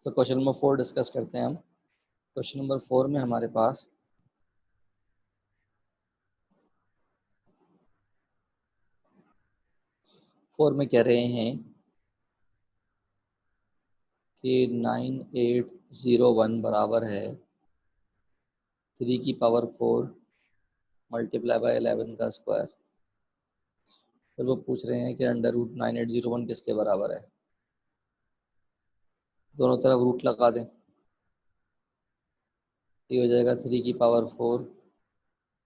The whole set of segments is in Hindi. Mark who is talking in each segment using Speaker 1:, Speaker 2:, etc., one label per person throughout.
Speaker 1: तो क्वेश्चन नंबर 4 डिस्कस करते हैं हम। क्वेश्चन नंबर 4 में हमारे पास फोर में कह रहे हैं कि 9801 बराबर है 3 की पावर 4 मल्टीप्लाई बाय 11 का स्क्वायर। फिर वो पूछ रहे हैं कि अंडर रूट 9801 किसके बराबर है। दोनों तरफ रूट लगा दें, ये हो जाएगा 3 की पावर 4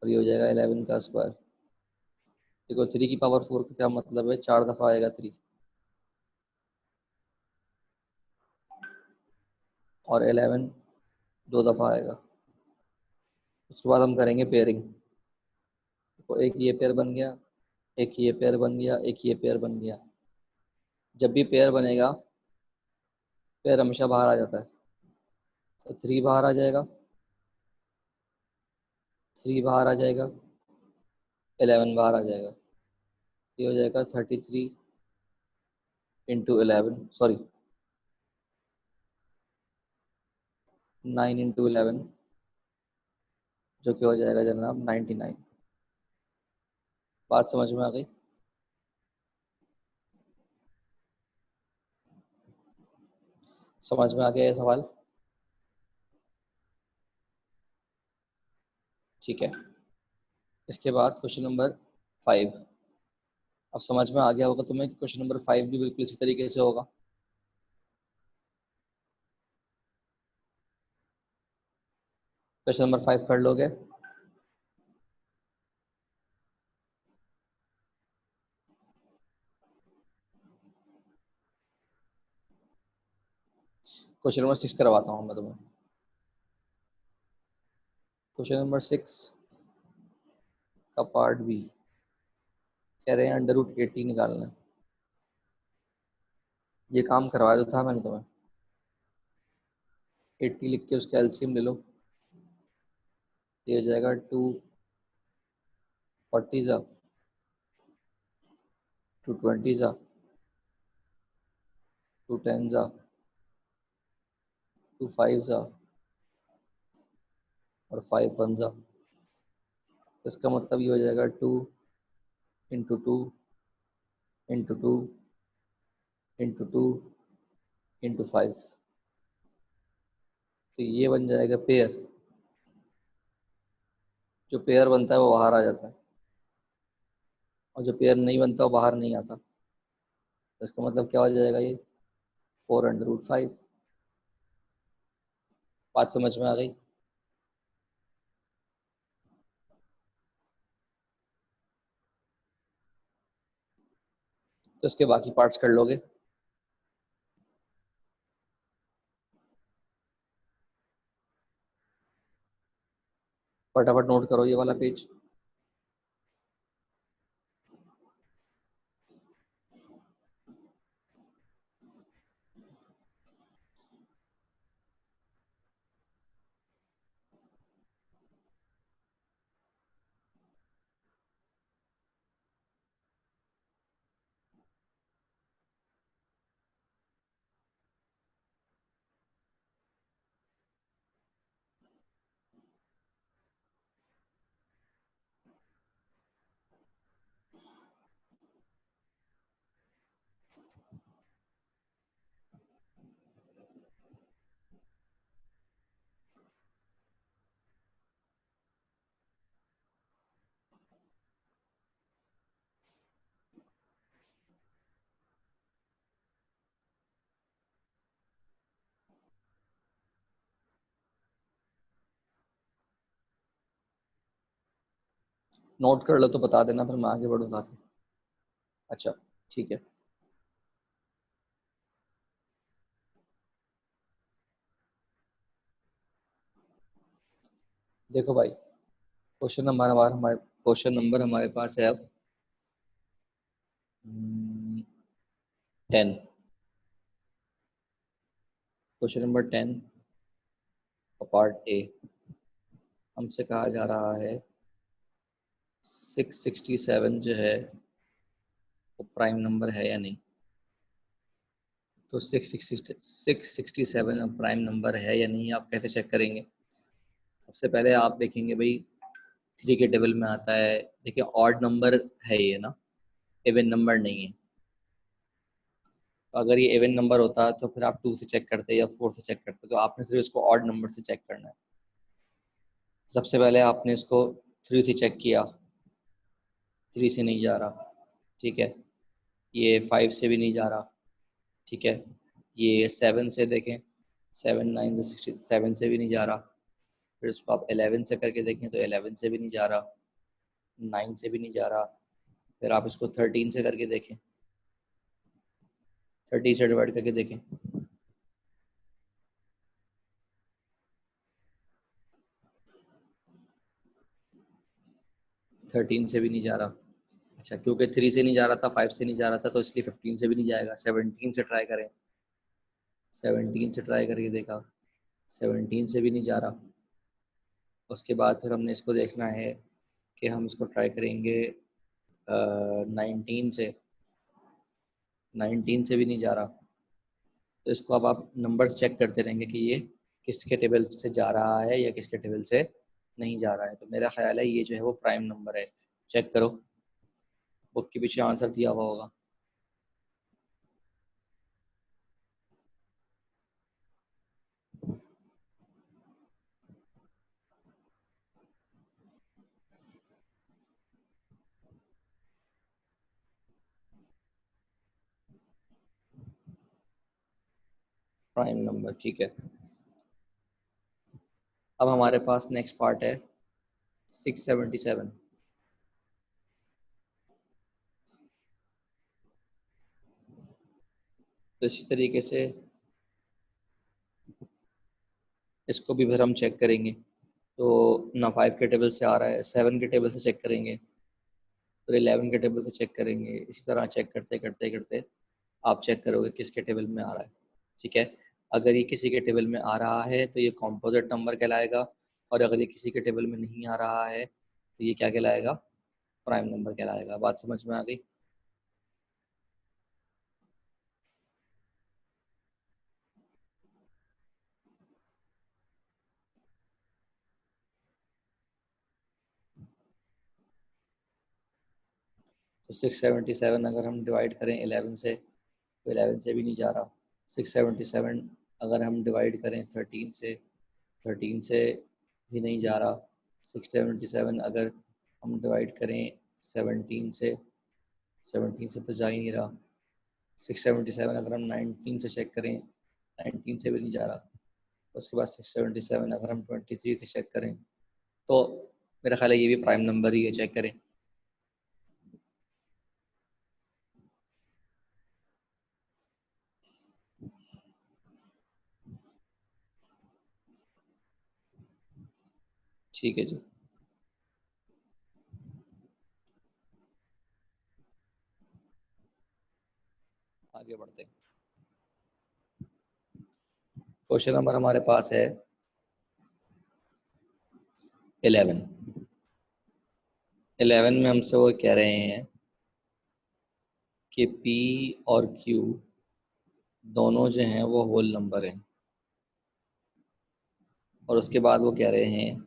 Speaker 1: और ये हो जाएगा 11 का स्क्वायर। देखो 3 की पावर 4 का क्या मतलब है, 4 दफ़ा आएगा 3 और 11 2 दफ़ा आएगा। उसके बाद हम करेंगे पेयरिंग। तो एक ये पेयर बन गया, एक ये पेयर बन गया, एक ये पेयर बन गया। जब भी पेयर बनेगा पेयर हमेशा बाहर आ जाता है, तो 3 बाहर आ जाएगा, 3 बाहर आ जाएगा, 11 बाहर आ जाएगा। ये हो जाएगा 33 इंटू 11, सॉरी 9 इंटू 11, जो कि हो जाएगा जनाब 99। बात समझ में आ गई? समझ में आ गया ये सवाल? ठीक है। इसके बाद क्वेश्चन नंबर 5। अब समझ में आ गया होगा तुम्हें कि क्वेश्चन नंबर 5 भी बिल्कुल इसी तरीके से होगा। क्वेश्चन नंबर 5 कर लोगे? क्वेश्चन नंबर 6 करवाता हूँ मैं तुम्हें। क्वेश्चन नंबर 6 का पार्ट बी कह रहे हैं अंडर रूट 80 निकालना है। ये काम करवाया तो था मैंने तुम्हें। 80 लिख के उसका एलसीएम ले लो। ये हो जाएगा 240 जा, 220 जा, 210 जा, 25 जा और 51 जा। तो इसका मतलब ये हो जाएगा 2 इंटू 2 इंटू 2 इंटू 2 इंटू 5। तो ये बन जाएगा पेयर। जो पेयर बनता है वो बाहर आ जाता है और जो पेयर नहीं बनता वो बाहर नहीं आता। तो इसका मतलब क्या हो जाएगा, ये 4√5। बात समझ में आ गई? तो इसके बाकी पार्ट्स कर लोगे। फटाफट नोट करो ये वाला पेज। नोट कर लो तो बता देना, फिर मैं आगे बढ़ूंगा आगे। अच्छा ठीक है। देखो भाई, क्वेश्चन नंबर हमारे पास है अब 10। क्वेश्चन नंबर 10 पार्ट ए हमसे कहा जा रहा है 667 जो है वो प्राइम नंबर है या नहीं। तो 667 अब प्राइम नंबर है या नहीं, आप कैसे चेक करेंगे? सबसे पहले आप देखेंगे भाई 3 के टेबल में आता है, देखिए ऑड नंबर है ये ना, इवन नंबर नहीं है। तो अगर ये इवन नंबर होता तो फिर आप 2 से चेक करते या 4 से चेक करते, तो आपने सिर्फ इसको ऑड नंबर से चेक करना है। सबसे पहले आपने इसको 3 से चेक किया, 3 से नहीं जा रहा, ठीक है। ये 5 से भी नहीं जा रहा, ठीक है। ये 7 से देखें, 7 9 से 7 से भी नहीं जा रहा। फिर इसको आप 11 से करके देखें तो 11 से भी नहीं जा रहा, 9 से भी नहीं जा रहा। फिर आप इसको 13 से करके देखें, 30 से डिवाइड करके देखें, 13 से भी नहीं जा रहा। अच्छा, क्योंकि 3 से नहीं जा रहा था, 5 से नहीं जा रहा था, तो इसलिए 15 से भी नहीं जाएगा। 17 से ट्राई करें, 17 से ट्राई करके देखा, 17 से भी नहीं जा रहा। उसके बाद फिर हमने इसको देखना है कि हम इसको ट्राई करेंगे 19 से, 19 से भी नहीं जा रहा। तो इसको अब आप नंबर्स चेक करते रहेंगे कि ये किसके टेबल से जा रहा है या किसके टेबल से नहीं जा रहा है। तो मेरा ख्याल है ये जो है वो प्राइम नंबर है। चेक करो, बुक के पीछे आंसर दिया हुआ होगा। प्राइम नंबर, ठीक है। अब हमारे पास नेक्स्ट पार्ट है 677। तो इसी तरीके से इसको भी फिर हम चेक करेंगे। तो ना 5 के टेबल से आ रहा है, 7 के टेबल से चेक करेंगे, फिर 11 के टेबल से चेक करेंगे। इसी तरह चेक करते करते करते आप चेक करोगे किसके टेबल में आ रहा है, ठीक है। अगर ये किसी के टेबल में आ रहा है तो ये कॉम्पोजिट नंबर कहलाएगा, और अगर ये किसी के टेबल में नहीं आ रहा है तो ये क्या कहलाएगा? प्राइम नंबर कहलाएगा। बात समझ में आ गई? तो 677 अगर हम डिवाइड करें 11 से, तो 11 से भी नहीं जा रहा। 677 अगर हम डिवाइड करें 13 से, 13 से भी नहीं जा रहा। 677 अगर हम डिवाइड करें 17 से, 17 से तो जा ही नहीं रहा। 677 अगर हम 19 से चेक करें, 19 से भी नहीं जा रहा। उसके बाद 677 अगर हम 23 से चेक करें, तो मेरा ख्याल है ये भी प्राइम नंबर ही है, चेक करें। ठीक है जी, आगे बढ़ते हैं। क्वेश्चन नंबर हमारे पास है 11। 11 में हमसे वो कह रहे हैं कि P और Q दोनों जो हैं वो होल नंबर हैं, और उसके बाद वो कह रहे हैं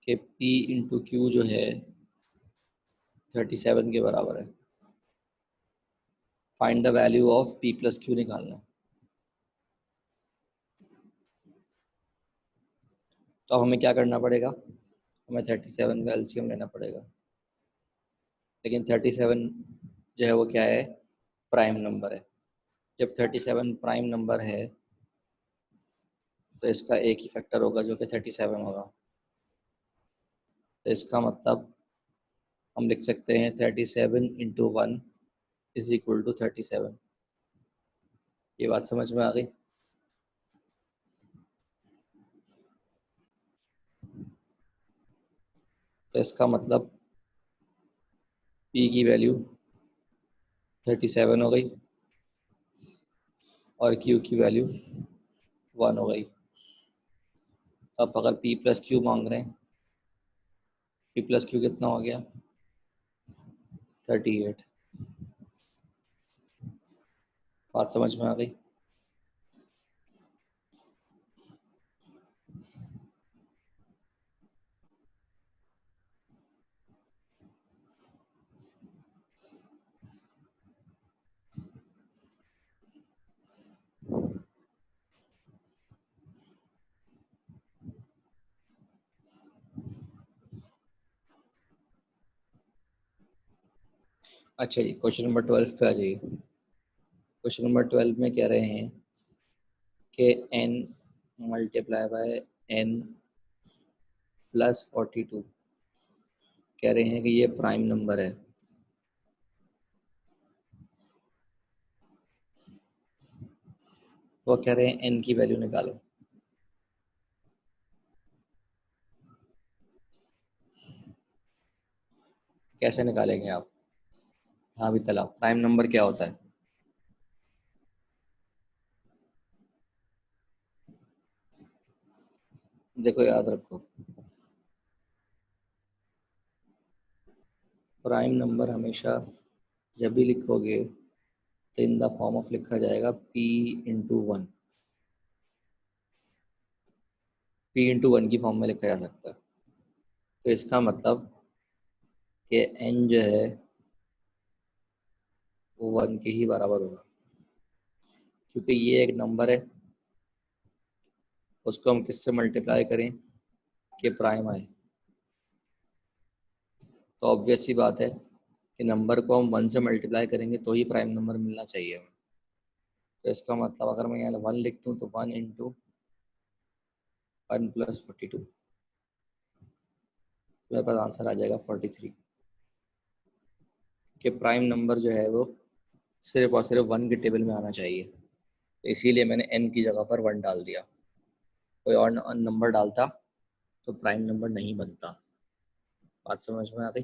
Speaker 1: कि P इंटू क्यू जो है 37 के बराबर है। Find the value of P plus Q निकालना है। तो अब हमें क्या करना पड़ेगा? हमें 37 का एलसीएम लेना पड़ेगा। लेकिन 37 जो है वो क्या है? प्राइम नंबर है। जब 37 प्राइम नंबर है तो इसका एक ही फैक्टर होगा जो कि 37 होगा। तो इसका मतलब हम लिख सकते हैं 37 इंटू 1 इज इक्वल टू 37। ये बात समझ में आ गई? तो इसका मतलब P की वैल्यू 37 हो गई और Q की वैल्यू 1 हो गई। अब अगर P प्लस क्यू मांग रहे हैं, P प्लस क्यू कितना हो गया? 38। बात समझ में आ गई? अच्छा जी, क्वेश्चन नंबर 12 पे आ जाइए। क्वेश्चन नंबर 12 में कह रहे हैं कि n multiply by n plus 42, कह रहे हैं कि ये प्राइम नंबर है। वो कह रहे हैं n की वैल्यू निकालो। कैसे निकालेंगे आप? हाँ भी तला, प्राइम नंबर क्या होता है? देखो याद रखो, प्राइम नंबर हमेशा जब भी लिखोगे तो इन द फॉर्म ऑफ लिखा जाएगा p into one. p into one की फॉर्म में लिखा जा सकता है। तो इसका मतलब कि n जो है वो वन के ही बराबर होगा, क्योंकि ये एक नंबर है, उसको हम किससे मल्टीप्लाई करें कि प्राइम आए। तो ऑब्वियस सी बात है कि नंबर को हम वन से मल्टीप्लाई करेंगे तो ही प्राइम नंबर मिलना चाहिए हमें। तो इसका मतलब अगर मैं यहाँ वन लिख दूँ तो वन इंटू वन प्लस 42, मेरे पास आंसर आ जाएगा 43। कि प्राइम नंबर जो है वो सिर्फ और सिर्फ वन के टेबल में आना चाहिए, तो इसीलिए मैंने n की जगह पर वन डाल दिया। कोई और नंबर डालता तो प्राइम नंबर नहीं बनता। बात समझ में आ गई?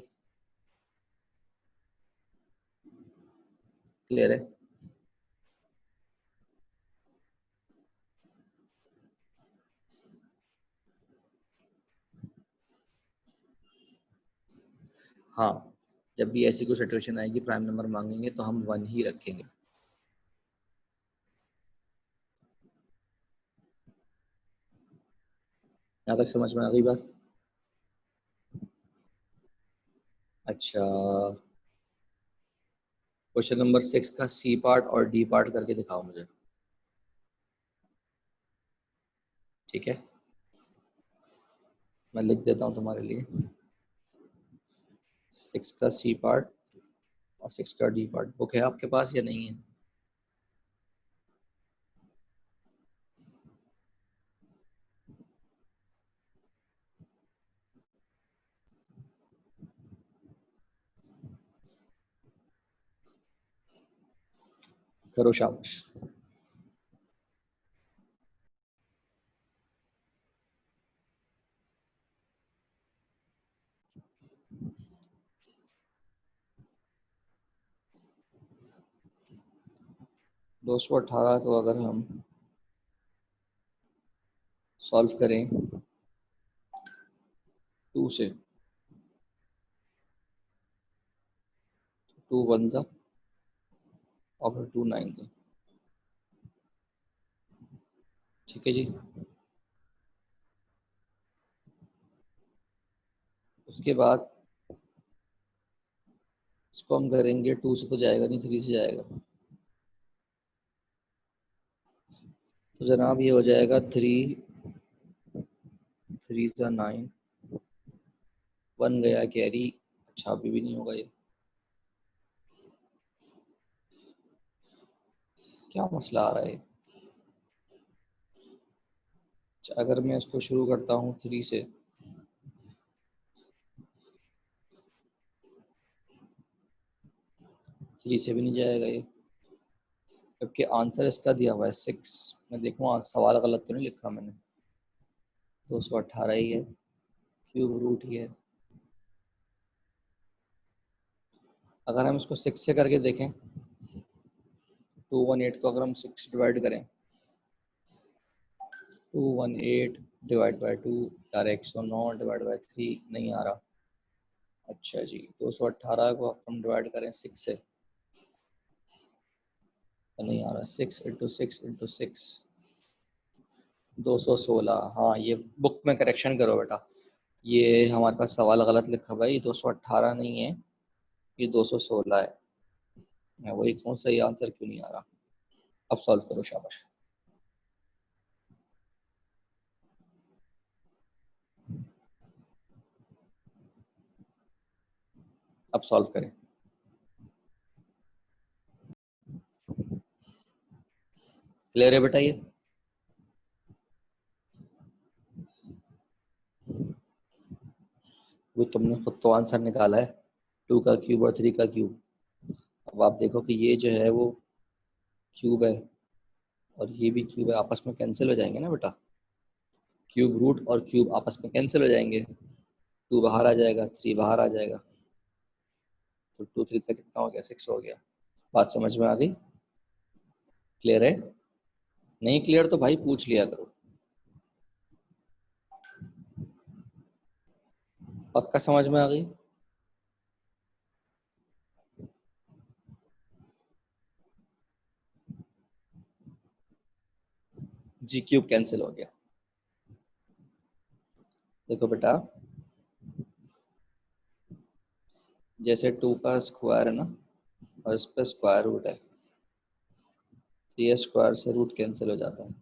Speaker 1: क्लियर है? हाँ, जब भी ऐसी कोई सिचुएशन आएगी प्राइम नंबर मांगेंगे तो हम वन ही रखेंगे। यहाँ तक समझ में आ गई बात? अच्छा, क्वेश्चन नंबर 6 का सी पार्ट और डी पार्ट करके दिखाओ मुझे। ठीक है, मैं लिख देता हूँ तुम्हारे लिए। 6 का सी पार्ट और 6 का डी पार्ट बुक है आपके पास या नहीं है? करो शाबाश। दो सौ अठारह को अगर हम सॉल्व करें टू से, टू वन सा और फिर टू नाइन सा। ठीक है जी। उसके बाद इसको हम करेंगे, टू से तो जाएगा नहीं, थ्री से जाएगा। तो जनाब ये हो जाएगा थ्री, थ्री सा नाइन, वन गया कैरी। अच्छा अभी भी नहीं होगा ये, क्या मसला आ रहा है? अच्छा, अगर मैं इसको शुरू करता हूँ थ्री से, थ्री से भी नहीं जाएगा ये, जबकि आंसर इसका दिया हुआ है सिक्स। मैं देखूँ सवाल गलत तो नहीं लिखा मैंने? 218 ही है, क्यूब रूट ही है। अगर हम इसको सिक्स से करके देखें, 218 को अगर हम सिक्स से डिवाइड करें, 218 डिवाइड बाई टू, यार 109 डिवाइड बाई थ्री नहीं आ रहा। अच्छा जी, 218 को हम डिवाइड करें सिक्स से, नहीं आ रहा, 6 × 6 × 6 216। हाँ ये बुक में करेक्शन करो बेटा, ये हमारे पास सवाल गलत लिखा भाई, 218 नहीं है, ये 216 है। मैं वही कहूँ सही आंसर क्यों नहीं आ रहा। अब सॉल्व करो, शाबाश। अब सॉल्व करें। क्लियर है बेटा ये? वो तुमने खुद तो आंसर निकाला है, 2 का क्यूब और 3 का क्यूब। अब आप देखो कि ये जो है वो क्यूब है और ये भी क्यूब है, आपस में कैंसिल हो जाएंगे ना बेटा। क्यूब रूट और क्यूब आपस में कैंसिल हो जाएंगे, 2 बाहर आ जाएगा, 3 बाहर आ जाएगा, तो 2 3 से कितना हो गया, 6 हो गया। बात समझ में आ गई? क्लियर है? नहीं क्लियर तो भाई पूछ लिया करो। पक्का समझ में आ गई? जी क्यूब कैंसिल हो गया। देखो बेटा, जैसे 2 का स्क्वायर है ना, और इस पर स्क्वायर रूट है, तो ये स्क्वायर से रूट कैंसिल हो जाता है।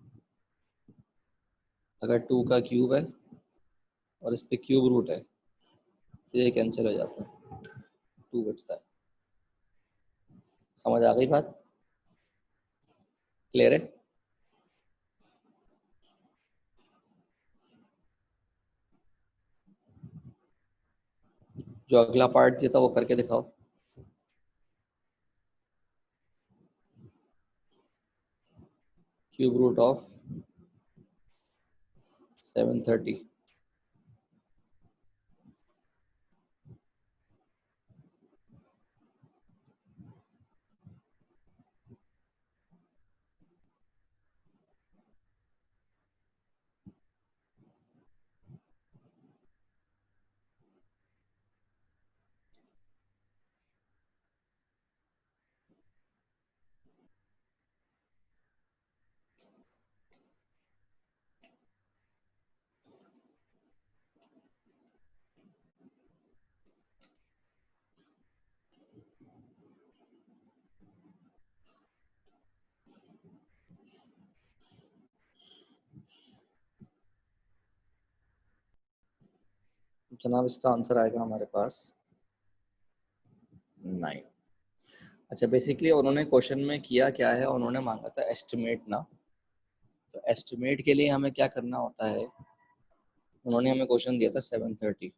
Speaker 1: अगर 2 का क्यूब है और इस पे क्यूब रूट है, तो ये कैंसिल हो जाता है, 2 बचता है। समझ आ गई बात? क्लियर है? जो अगला पार्ट दिया था वो करके दिखाओ। Cube root of 730। जनाब इसका आंसर आएगा हमारे पास 9। अच्छा, बेसिकली उन्होंने क्वेश्चन में किया क्या है, उन्होंने मांगा था एस्टिमेट ना। तो एस्टिमेट के लिए हमें क्या करना होता है, उन्होंने हमें क्वेश्चन दिया था 730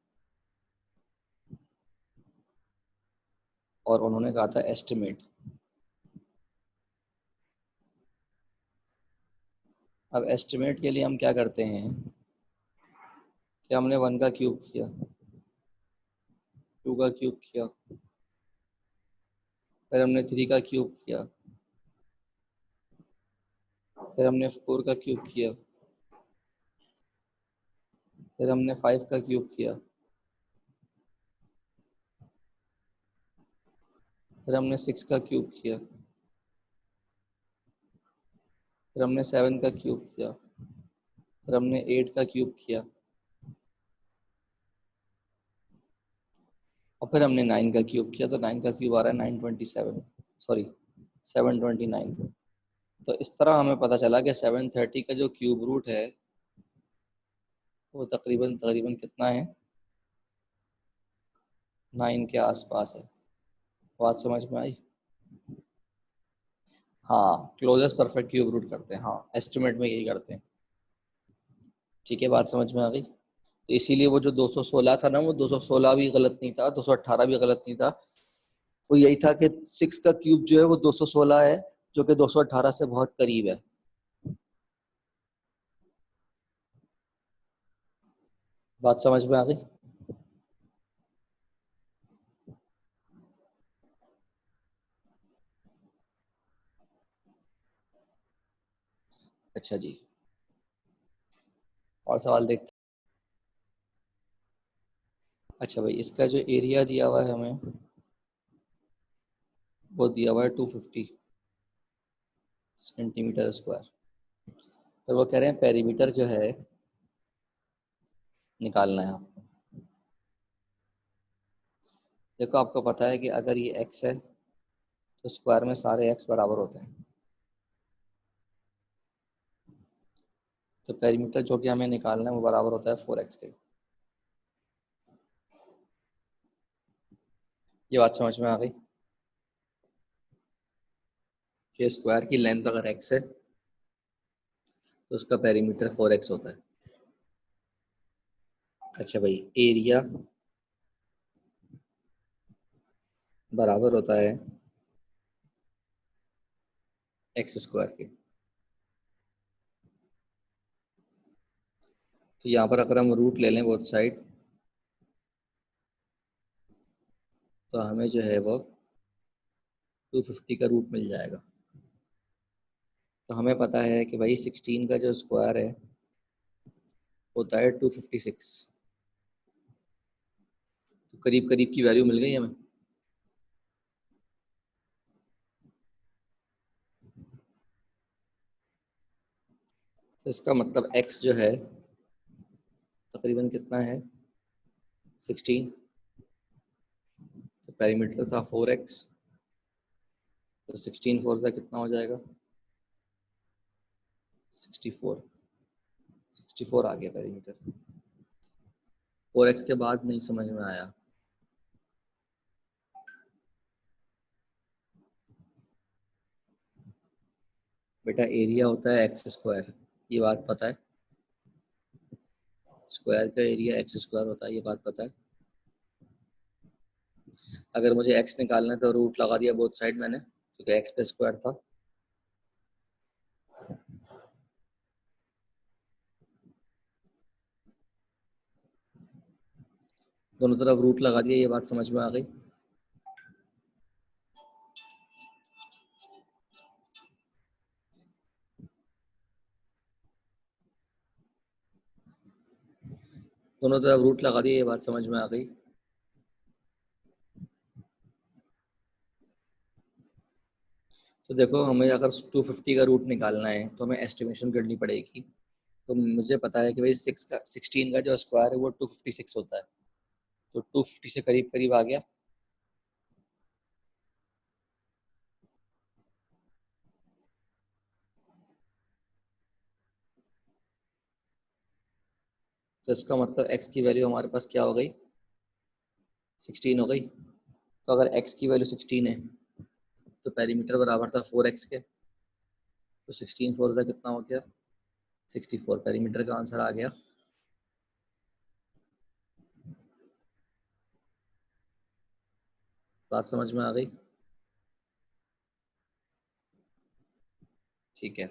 Speaker 1: और उन्होंने कहा था एस्टिमेट। अब एस्टिमेट के लिए हम क्या करते हैं कि हमने 1 का क्यूब किया, 2 का क्यूब किया, फिर हमने 3 का क्यूब किया, फिर हमने 4 का क्यूब किया, फिर हमने 5 का क्यूब किया, फिर हमने 6 का क्यूब किया, फिर हमने 7 का क्यूब किया, फिर हमने 8 का क्यूब किया, और फिर हमने 9 का क्यूब किया। तो 9 का क्यूब आ रहा है 927, सॉरी 729। तो इस तरह हमें पता चला कि 730 का जो क्यूब रूट है वो तकरीबन तकरीबन कितना है, 9 के आसपास है। बात समझ में आई? हाँ, क्लोजेस्ट परफेक्ट क्यूब रूट करते हैं, हाँ एस्टिमेट में यही करते हैं। ठीक है, बात समझ में आ गई? तो इसीलिए वो जो 216 था ना, वो 216 भी गलत नहीं था, 218 भी गलत नहीं था, वो यही था कि 6 का क्यूब जो है वो 216 है, जो कि 218 से बहुत करीब है। बात समझ में आ गई? अच्छा जी, और सवाल देखते हैं। अच्छा भाई, इसका जो एरिया दिया हुआ है हमें, वो दिया हुआ है 250। Centimetre square. तो वो कह रहे हैं पेरीमीटर जो है निकालना है आपको। देखो आपको पता है कि अगर ये एक्स है तो स्क्वायर में सारे एक्स बराबर होते हैं। तो पेरीमीटर जो कि हमें निकालना है वो बराबर होता है 4x के। ये बात समझ में आ गई कि स्क्वायर की लेंथ अगर एक्स है तो उसका पेरीमीटर 4x होता है। अच्छा भाई, एरिया बराबर होता है एक्स स्क्वायर के। तो यहाँ पर अगर हम रूट ले लें बोथ साइड तो हमें जो है वो 250 का रूट मिल जाएगा। तो हमें पता है कि भाई 16 का जो स्क्वायर है होता है 256। तो करीब करीब की वैल्यू मिल गई हमें। तो इसका मतलब x जो है तकरीबन कितना है 16। तो पेरीमीटर था 4x। तो 16 फोर से कितना हो जाएगा 64। 64 आ गया पेरीमीटर। 4x के बाद नहीं समझ में आया। बेटा एरिया होता है एक्स स्क्वायर, ये बात पता है। स्क्वायर का एरिया एक्स स्क्वायर होता है, ये बात पता है। अगर मुझे एक्स निकालना है तो रूट लगा दिया बोथ साइड मैंने, क्योंकि एक्स पे स्क्वायर था। दोनों तरफ रूट लगा दिया, ये बात समझ में आ गई। दोनों तरफ रूट लगा दिया, ये बात समझ में आ गई। तो देखो हमें अगर 250 का रूट निकालना है तो हमें एस्टिमेशन करनी पड़ेगी। तो मुझे पता है कि भाई 16 का जो स्क्वायर है वो 256 होता है। तो 250 से करीब करीब आ गया। तो इसका मतलब x की वैल्यू हमारे पास क्या हो गई 16 हो गई। तो अगर x की वैल्यू 16 है तो पेरीमीटर बराबर था 4x के। तो 16 फोर से कितना हो गया 64। पेरीमीटर का आंसर आ गया। बात समझ में आ गई। ठीक है।